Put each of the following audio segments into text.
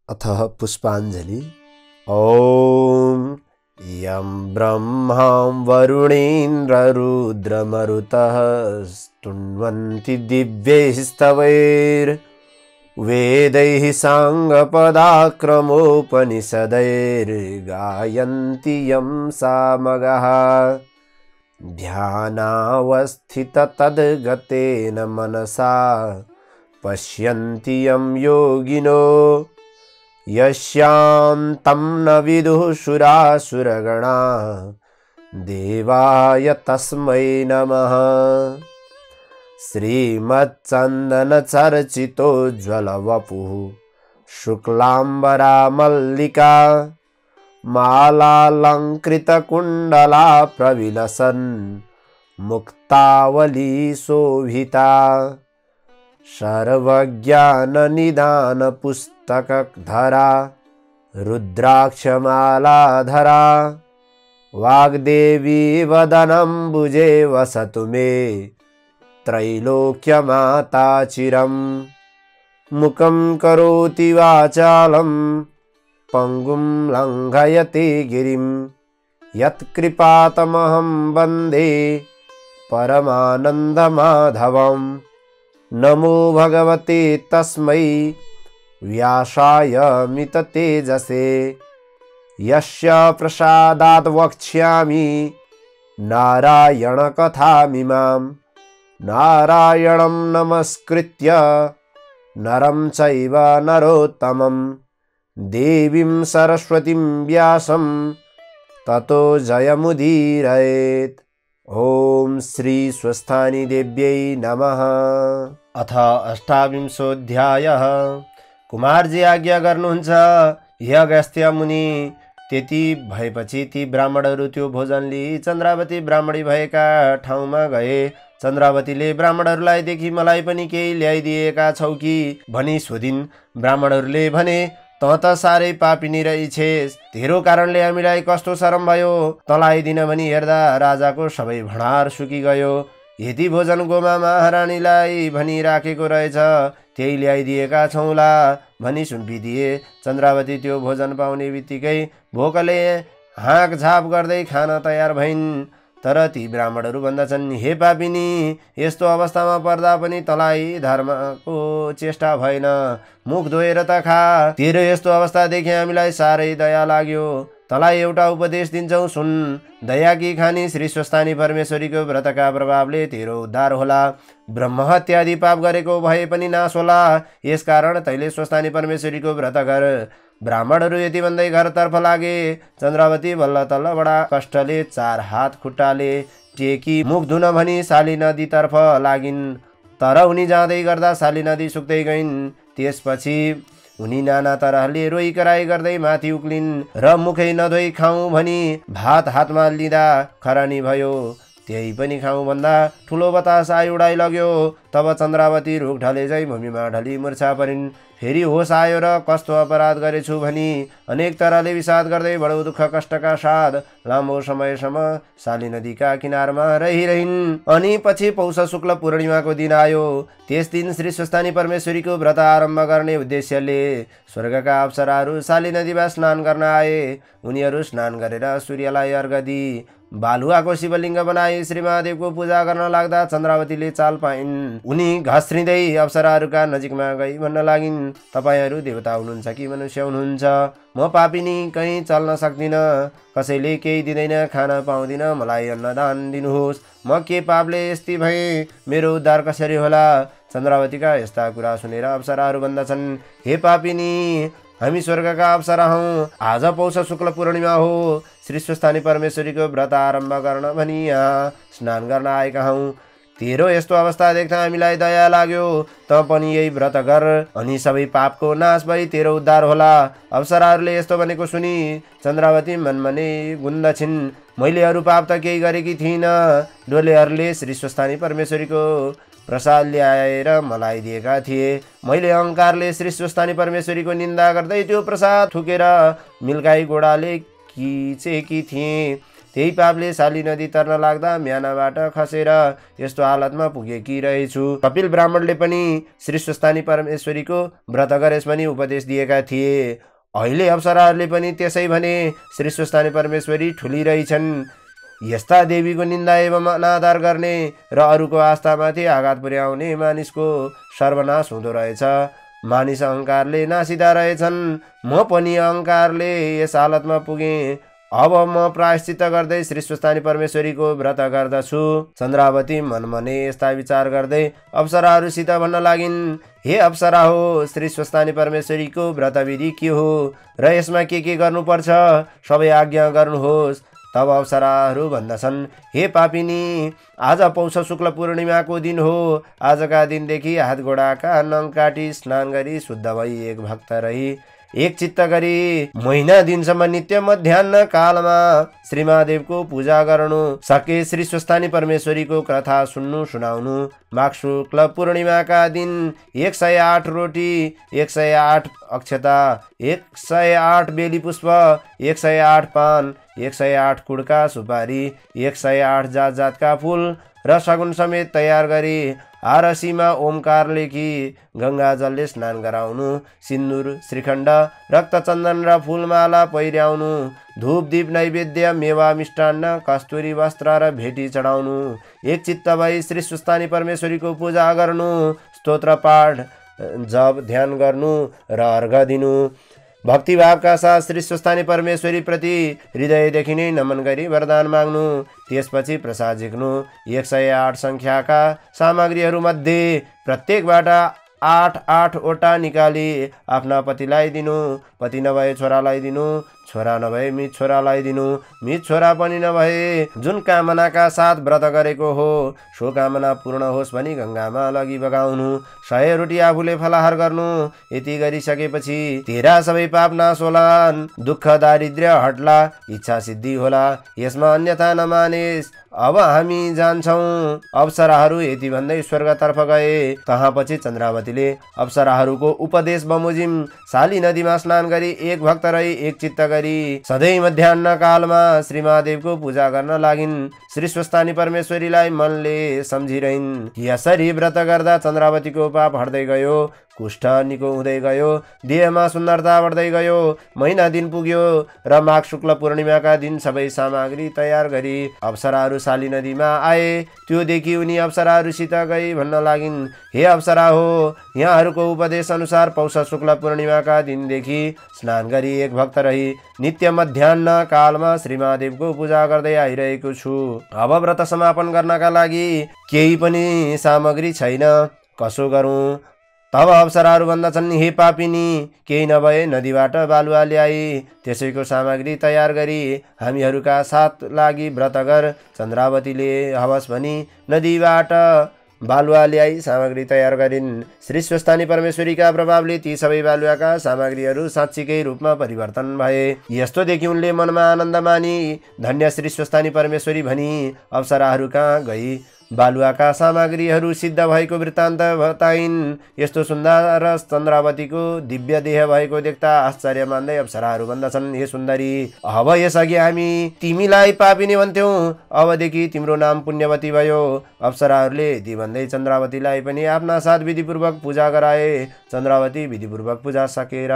अथ पुष्पाञ्जलि। ॐ यं ब्रह्मां वरुणेन्द्ररुद्रमरुतः स्तुन्वन्ति दिव्यैस्तवैर्वेदैः साङ्गपदाक्रमोपनिषदैर्गायन्ति यं सामगाः ध्यानावस्थिततद्गतेन मनसा पश्यन्ति यं योगिनो यस्यान्तं न विदुः सुरासुरगणा देवाय तस्मै नमः। श्रीमच्चन्दनचर्चितोज्ज्वलवपुः शुक्लाम्बरा मल्लिका मालालङ्कृतकुण्डला प्रविलसन् मुक्तावली शोभिता सर्वज्ञाननिदानपुस्तकधरा रुद्राक्षमालाधरा वाग्देवी वदनम्बुजे वसतु मे त्रैलोक्यमाता चिरम्। मुखं करोति वाचालं पङ्गुं लङ्घयते गिरिं यत्कृपातमहं वन्दे परमानन्दमाधवम्। नमो भगवते तस्मै व्यासाय मिततेजसे यस्य प्रसादात् वक्ष्यामि नारायणकथामिमां। नारायणं नमस्कृत्य नरं चैव नरोत्तमं देवीं सरस्वतीं व्यासं ततो जयमुदीरयेत्। ओम श्री स्वस्थानी देव्यै नमः। अथ अष्टाविंशोऽध्यायः। कुमारजी आज्ञा गर्नुहुन्छ हे अगस्त्य मुनि। त्यति भएपछि ती ब्राह्मणहरू त्यो भोजन लिई चन्द्रावती ब्राह्मणी भएका ठाउँमा गए। चन्द्रावतीले ब्राह्मणहरूलाई देखि मलाई पनि केही ल्याइदिएका छौ कि भनी सोधिन्। ब्राह्मणहरूले भने त साह्रै पापिनी रहेछेस्, तेरो कारणले हामीलाई कस्तो शरम भयो। तँलाई दिन भनी हेर्दा राजाको सबै भण्डार सुकी गयो। यति भोजन गोमा महारानीलाई भनी राखेको रहेछ, त्यही ल्याइदिएका छौँला भनी सुम्पिदिए। चन्द्रावती त्यो भोजन पाउने बित्तिकै भोकले हाँक झाप गर्दै खान तयार भइन्। तर ती ब्राह्मणहरू भन्दछन्, हे पापिनी, यस्तो अवस्थामा पर्दा पनि तँलाई धर्मको चेष्टा भएन, मुख धोएर त खा। तेरो यस्तो अवस्था देखे हामीलाई साह्रै दया लाग्यो। तँलाई एउटा उपदेश दिन्छौ, सुन। दयाकी खानी श्री स्वस्थानी परमेश्वरीको व्रतका प्रभावले तेरो उद्धार होला। ब्रह्महत्यादि पाप गरेको भए पनि नाश होला। यसकारण तैले स्वस्थानी परमेश्वरीको व्रत गर। ब्राह्मणहरू यति भन्दै घरतर्फ लागे। चन्द्रावती बल्ल तल्ल बडा कष्टले चार हात खुट्टाले टेकी मुख धुन भनी शाली नदीतर्फ लागिन्। तर उनी जाँदै गर्दा शाली नदी सुक्दै गइन्। त्यसपछि उनी नाना तरहले रोइ कराई गर्दै माथि उक्लिन् र मुखै नधोइ खाउँ भनी भात हातमा लिँदा खरानी भयो। त्यही पनि खाउँ भन्दा ठुलो बतास आइ उडाइ लग्यो। तब चन्द्रावती रुख ढले झै भूमिमा ढली मूर्छा परिन्। फेरि होस आयो र कस्तो अपराध गरेछु भनी अनेक तरहले विषाद गर्दै बडो दुःख कष्टका साथ लामो समयसम्म शाली नदीका किनारमा रहिरहन्। अनि पछि पौष शुक्ल पूर्णिमाको दिन आयो। त्यस दिन श्री स्वस्थानी परमेश्वरीको व्रत आरम्भ गर्ने उद्देश्यले स्वर्गका अप्सराहरू शाली नदीमा स्नान गर्न आए। उनीहरू स्नान गरेर सूर्यलाई अर्घ दिई बालुवाको शिवलिङ्ग बनाई श्री महादेवको पूजा गर्न लाग्दा चन्द्रावतीले चाल पाइन्। उनी घस्रिँदै अप्सराहरूका नजिकमा गई भन्न लागिन्, तपाईहरू देवता हुनुहुन्छ कि मनुष्य हुनुहुन्छ? म पापिनी, कहीँ चल्न सक्दिन, कसैले केही दिँदैन, खान पाउँदिन, मलाई अन्नदान दिनुहोस्। म के पापले यस्ती भएँ? मेरो उद्धार कसरी होला? चन्द्रावतीका यस्ता कुरा सुनेर अप्सराहरू भन्दछन्, हे पापिनी, हामी स्वर्गका अप्सरा हौँ। आज पौष शुक्ल पूर्णिमा हो। श्री स्वस्थानी परमेश्वरीको व्रत आरम्भ गर्न भनी यहाँ स्नान गर्न आएका हौँ। तेरो यस्तो अवस्था देख्दा हामीलाई दया लाग्यो। त पनि यही व्रत गर, अनि सबै पापको नाश भई तेरो उद्धार होला। अप्सराहरूले यस्तो भनेको सुनि चन्द्रावती मनमनै गुन्दछिन्। मैले अरू पाप त केही गरेकी थिइनँ। डोलेहरूले श्री स्वस्थानी परमेश्वरीको प्रसाद ल्याएर मलाई दिएका थिए। मैले अहङ्कारले श्री स्वस्थानी परमेश्वरीको निन्दा गर्दै त्यो प्रसाद थुकेर मिल्काई गोडाले खिचेकी थिएँ। त्यही पापले शाली नदी तर्न लाग्दा म्यानाबाट खसेर यस्तो हालतमा पुगेकी रहेछु। कपिल ब्राह्मणले पनि श्री स्वस्थानी परमेश्वरीको व्रत गरेस् भनी उपदेश दिएका थिए। अहिले अप्सराहरूले पनि त्यसै भने श्री स्वस्थानी परमेश्वरी ठुली रहेछन्। यस्ता देवीको निन्दा एवं अनादर गर्ने र अरूको आस्थामाथि आघात पुर्याउने मानिसको सर्वनाश हुँदो रहेछ। मानिस अहङ्कारले नासिदा रहेछन्। म पनि अहङ्कारले यस हालतमा पुगेँ। अब म प्रायश्चित गर्दै श्री स्वस्थानी परमेश्वरीको व्रत गर्दछु। चन्द्रावती मनमने यस्ता विचार गर्दै अप्सराहरूसित भन्न लागिन्, हे अप्सरा हो, श्री स्वस्थानी परमेश्वरीको व्रतविधि के हो र यसमा के गर्नुपर्छ, सबै आज्ञा गर्नुहोस्। तब अप्सराहरू भन्दछन्, हे पापिनी, आज पौष शुक्ल पूर्णिमाको दिन हो। आजका दिनदेखि हात गोडाका नङ काटी स्नान गरी शुद्ध भई एक भक्त रही एक चित्त गरी महिना दिनसम्म नित्य मध्याह्न कालमा श्री महादेवको पूजा गर्नु, सके श्री स्वस्थानी परमेश्वरीको कथा सुन्नु सुनाउनु। माघ शुक्ल पूर्णिमाका दिन 108 रोटी, 108 अक्षता, 108 बेली पुष्प, 108 पान, 108 कुडका सुपारी, 108 जात जातका फूल र सगुन समेत तयार गरी आरसीमा ओमकार लेखी गंगा जलले स्नान गराउनु। सिन्दुर, श्रीखण्ड, रक्तचन्दन र फूलमाला पहिर्याउनु। धूप दीप नैवेद्य मेवा मिष्टान्न कस्तुरी वस्त्र र भेटी चढाउनु। एक चित्त भई श्री स्वस्थानी परमेश्वरीको पूजा गर्नु। स्तोत्र पाठ जप ध्यान गर्नु र अर्घ दिनु। भक्तिभावका साथ श्री स्वस्थानी परमेश्वरी प्रति हृदयदेखि नै नमन गरी वरदान माग्नु। त्यसपछि प्रसाद झिक्नु। 108 सङ्ख्याका सामग्रीहरूमध्ये प्रत्येकबाट 8 वटा निकाली आफ्ना पतिलाई दिनु। पति नभए छोरालाई दिनु। छोरा नभए मित छोरालाई दिनु। मित छोरा पनि नभए जुन कामनाका साथ व्रत गरेको हो सो कामना पूर्ण होस् भनी गंगामा लगी बगाउनु। 100 रोटी आफूले फलाहार गर्नु। यति गरिसकेपछि तेरा सबै पाप नाश होलान्, दुःख दारिद्र्य हट्ला, इच्छा सिद्धि होला। यसमा अन्यथा नमानेस्। अब हामी जान्छौं। अप्सराहरू यति भन्दै स्वर्गतर्फ गए। तहाँ पछि चन्द्रावतीले अप्सराहरूको उपदेश बमोजिम शाली नदीमा स्नान गरी एक भक्त रही एक चित्त गरी सधैँ मध्याह्न कालमा श्री महादेवको पूजा गर्न लागिन्। श्री स्वस्थानी परमेश्वरीलाई मनले सम्झिरहन्। यसरी व्रत गर्दा चन्द्रावतीको पाप हट्दै गयो। कुष्ठ निको हुँदै गयो। देहमा सुन्दरता बढ्दै गयो। महिना दिन पुग्यो र माघ शुक्ल पूर्णिमाका दिन सबै सामग्री तयार गरी अप्सराहरू शाली नदीमा आए। त्यो देखि उनी अप्सराहरूसित गई भन्न लागिन्, हे अप्सरा हो, यहाँहरूको उपदेश अनुसार पौष शुक्ल पूर्णिमाका दिनदेखि स्नान गरी एक भक्त रही नित्य मध्याह्न कालमा श्री महादेवको पूजा गर्दै आइरहेको छु। अब व्रत समापन गर्नका लागि केही पनि सामग्री छैन, कसो गरौँ? तब अप्सराहरू भन्दछन्, हे पापिनी, केही नभए नदीबाट बालुवा ल्याई त्यसैको सामग्री तयार गरी हामीहरूका साथ लागि व्रत गर। चन्द्रावतीले हवस भनी नदीबाट बालुवा ल्याई सामग्री तयार गरिन्। श्री स्वस्थानी परमेश्वरीका प्रभावले ती सबै बालुवाका सामग्रीहरू साँच्चीकै रूपमा परिवर्तन भए। यस्तो देखि उनले मनमा आनन्द मानी धन्य श्री स्वस्थानी परमेश्वरी भनी अप्सराहरू कहाँ गई बालुवाका सामग्रीहरू सिद्ध भएको वृत्तान्त बताइन्। यस्तो सुन्दर चन्द्रावतीको दिव्य देह भएको देख्दा आश्चर्य मान्दै अप्सराहरू भन्दछन्, हे सुन्दरी, अब यसअघि हामी तिमीलाई पापिनी भन्थ्यौं, अबदेखि तिम्रो नाम पुण्यवती भयो। अप्सराहरूले यति भन्दै चन्द्रावतीलाई पनि आफ्ना साथ विधिपूर्वक पूजा गराए। चन्द्रावती विधिपूर्वक पूजा सकेर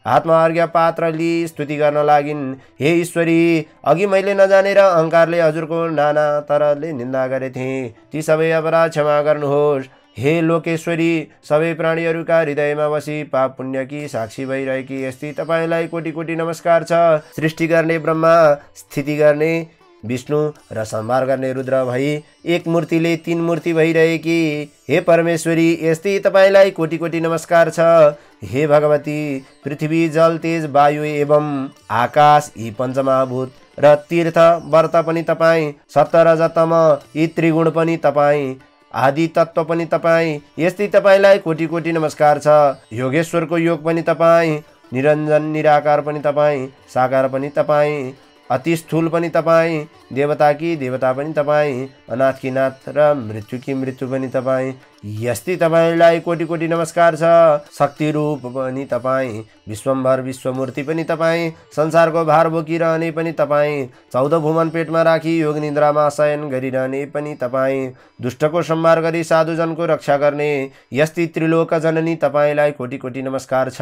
हातमा अर्घ्य पात्र लिई स्तुति गर्न लागिन्, हे ईश्वरी, अघि मैले नजानेर अहङ्कारले हजुरको नाना तरले निन्दा गरेथे। ती सबै अपराध क्षमा गर्नुहोस्। हे लोकेश्वरी, सबै प्राणीहरूका हृदयमा बसी पाप पुण्यकी साक्षी भइरहेकी यस्ती तपाईँलाई कोटी कोटी नमस्कार छ। सृष्टि गर्ने ब्रह्मा, स्थिति गर्ने विष्णु र संहार गर्ने रुद्र भई एक मूर्तिले 3 मूर्ति भइरहेकी हे परमेश्वरी, यस्ती तपाईँलाई कोटी कोटी नमस्कार छ। हे भगवती, पृथ्वी, जल, तेज, वायु एवं आकाश यी पञ्चमहाभूत र तीर्थ व्रत पनि तपाईँ, सत्य रजतम यी त्रिगुण पनि तपाईँ, आदि तत्व पनि तपाईँ, यस्तै तपाईँलाई कोटी कोटी नमस्कार छ। योगेश्वरको योग पनि तपाईँ, निरञ्जन निराकार पनि तपाईँ, साकार पनि तपाईँ, अति स्थूल पनि तपाईँ, देवताकी देवता पनि तपाईँ, अनाथकी नाथ र मृत्युकी मृत्यु पनि तपाईँ। यस्तै तपाईँलाई कोटि कोटि नमस्कार छ। शक्ति रूप पनि तपाईँ, विश्वम्भर विश्वमूर्ति पनि तपाईँ, संसारको भार बोकिरहने पनि तपाईँ, 14 भुवन पेटमा राखी योग निद्रामा शयन गरिरहने पनि तपाईँ, दुष्टको संहार गरी साधुजनको रक्षा गर्ने यस्तै त्रिलोक जननी तपाईँलाई कोटि कोटि नमस्कार छ।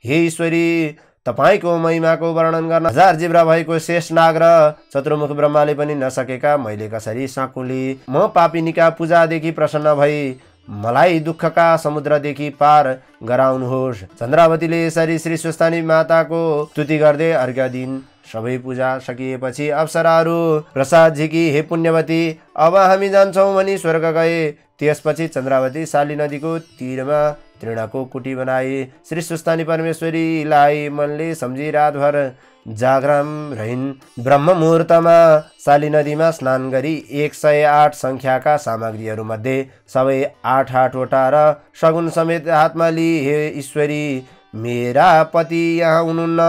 हे ईश्वरी, तपाईको महिमाको वर्णन गर्न हजार जिब्रा भएको शेषनाग र चतुर्मुख ब्रह्माले पनि नसकेका मैले कसरी सकुली। म पापिनीका पूजादेखि प्रसन्न भई मलाई दुःखका समुद्रदेखि पार गराउनुहोस्। चन्द्रावतीले यसरी श्री स्वस्थानी माताको स्तुति गर्दै अर्घ्य दिन सबै पूजा सकिएपछि अप्सराहरू प्रसाद झिकी, हे पुण्यवती, अब हामी जान्छौँ भनी स्वर्ग गए। त्यसपछि चन्द्रावती शाली नदीको तीरमा तृणको कुटी बनाए। श्री स्वस्थानी परमेश्वरीलाई मनले सम्झी रातभर जागराम रहिन्। ब्रह्म मुहुर्तमा शाली नदीमा स्नान गरी 108 सङ्ख्याका सामग्रीहरूमध्ये सबै 8 वटा र सगुन समेत हातमा लिए। हे ईश्वरी, मेरा पति यहाँ हुनुहुन्न,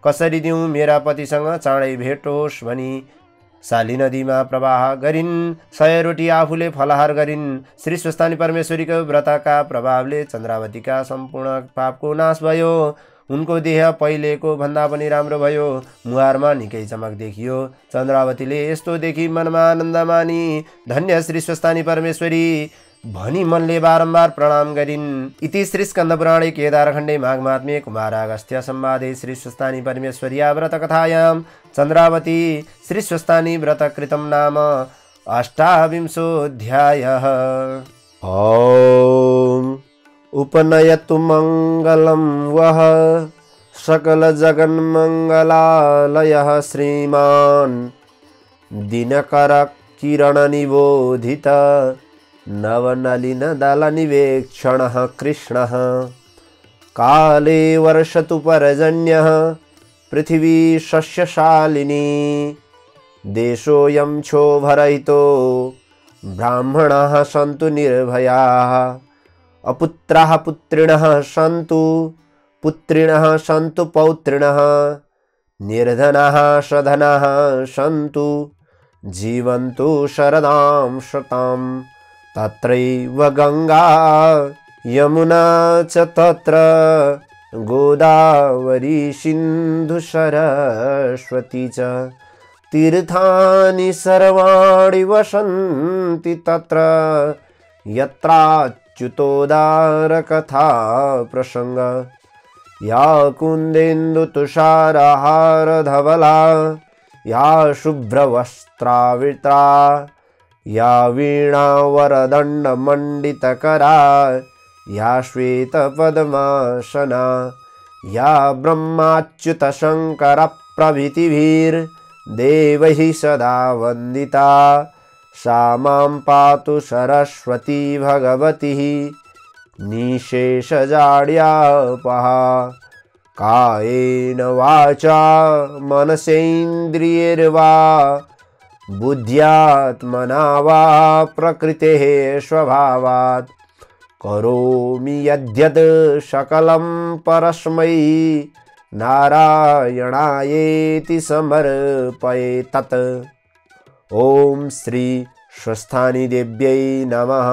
कसरी दिउँ, मेरा पतिसँग चाँडै भेटोस् भनी शाली नदीमा प्रवाह गरिन्। 100 रोटी आफूले फलाहार गरिन्। श्री स्वस्थानी परमेश्वरीको व्रतका प्रभावले चन्द्रावतीका सम्पूर्ण पापको नाश भयो। उनको देह पहिलेको भन्दा पनि राम्रो भयो। मुहारमा निकै चमक देखियो। चन्द्रावतीले यस्तो देखि मनमा आनन्द मानी धन्य श्री स्वस्थानी परमेश्वरी भनी मनले बारम्बार प्रणाम गरिन्। इति श्री स्कन्दपुराणे केदारखण्डे माघमात्म्ये कुमारागस्त्य संवादे श्री स्वस्थानी परमेश्वर्या व्रतकथायां चन्द्रावती श्री स्वस्थानी व्रतकृतं नाम 28 ॐ उपनयतु मङ्गलं वः सकल जगन्मङ्गलालयः श्रीमान् दिनकर किरण निबोधित नवनलिन दलनिवेक्षणः कृष्णः काले वर्षतु पर्जन्यः पृथिवी शस्यशालिनी देशोऽयं क्षोभरहितो ब्राह्मणाः सन्तु निर्भयाः अपुत्राः पुत्रिणः सन्तु पुत्रिणः सन्तु पौत्रिणः निर्धनाः सधनाः सन्तु जीवन्तु शरदां शताम् तत्रैव गंगा यमुना च तत्र गोदावरी सिन्धु सरस्वती च तीर्थानि सर्वाणि वसन्ति तत्र यत्राच्युतोदार कथा प्रसंग या कुन्देन्दु तुषारहार धवला या शुभ्रवस्त्रावृता या वीणा वरदंड मंडितकरा या श्वेत पद्मासना या ब्रह्माच्युत शंकर प्रभृतिभिर्देवैः सदा वंदिता सा मां पातु सरस्वती भगवती निशेषजाड्यापहा कायेन वाचा मनसेन्द्रियैर्वा बुद्ध्यात्मना वा प्रकृतेः स्वभावात् करोमि यद्यत् सकलं परस्मै नारायणायेति समर्पये तत्। ओम श्री स्वस्थानी देव्यै नमः।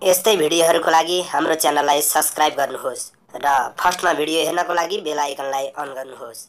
यस्तै भिडियोहरुको लागि हाम्रो च्यानललाई सब्स्क्राइब गर्नुहोस् र फर्स्टमा भिडियो हेर्नको लागि बेल आइकनलाई अन गर्नुहोस्।